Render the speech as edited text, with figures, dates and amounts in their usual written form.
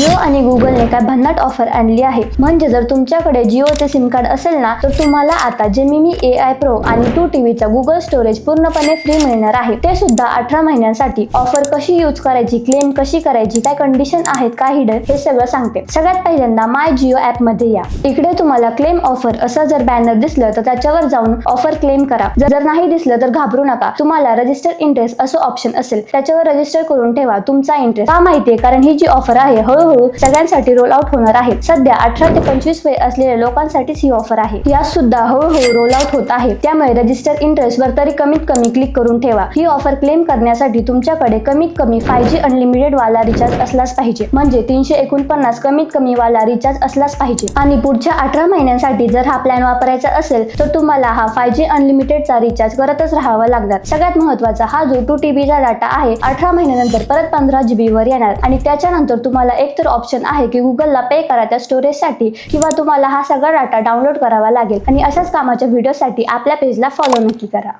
जिओ आणि गुगलने काय भन्नाट ऑफर आणली आहे. म्हणजे जर तुमच्याकडे जिओचे सिम कार्ड असेल ना, तर तुम्हाला आता जेमिनी AI प्रो आणि 2TB चा गुगल स्टोरेज पूर्णपणे फ्री मिळणार आहे, ते सुद्धा 18 महिन्यांसाठी. ऑफर कशी यूज करायची, क्लेम कशी करायची, काय कंडिशन आहेत, काय हिडन, हे सगळं सांगते. सगळ्यात पहिल्यांदा माय जिओ ऍप मध्ये या. इकडे तुम्हाला क्लेम ऑफर असं जर बॅनर दिसलं तर त्याच्यावर जाऊन ऑफर क्लेम करा. जर नाही दिसलं तर घाबरू नका, तुम्हाला रजिस्टर इंटरेस्ट असं ऑप्शन असेल, त्याच्यावर रजिस्टर करून ठेवा तुमचा इंटरेस्ट. का माहितीये? कारण ही जी ऑफर आहे हळूहळू सगळ्यांसाठी रोल आउट होणार आहे. सध्या 18 ते 25 वय असलेल्या लोकांसाठीच ही ऑफर आहे. यात सुद्धा हळूहळू रोल आउट होत आहे. त्यामुळे रजिस्टर इंटरेस्ट वर तरी कमीत कमी क्लिक करून ठेवा. ही ऑफर क्लेम करण्यासाठी तुमच्याकडे कमीत कमी 5G अनलिमिटेड वाला रिचार्ज असलाच पाहिजे. म्हणजे 349 कमीत कमी वाला रिचार्ज असलाच पाहिजे. आणि पुढच्या 18 महिन्यांसाठी जर हा प्लॅन वापरायचा असेल तर तुम्हाला हा 5G अनलिमिटेडचा रिचार्ज करतच राहावा लागणार. सगळ्यात महत्त्वाचा, हा जो 2TB चा डाटा आहे 18 महिन्यानंतर परत 15GB वर येणार. आणि त्याच्यानंतर तुम्हाला एक तर ऑप्शन आहे की गुगलला पे करा त्या स्टोरेजसाठी, किंवा तुम्हाला हा सगळा डाटा डाउनलोड करावा लागेल. आणि अशाच कामाच्या व्हिडिओसाठी आपल्या पेजला फॉलो नक्की करा.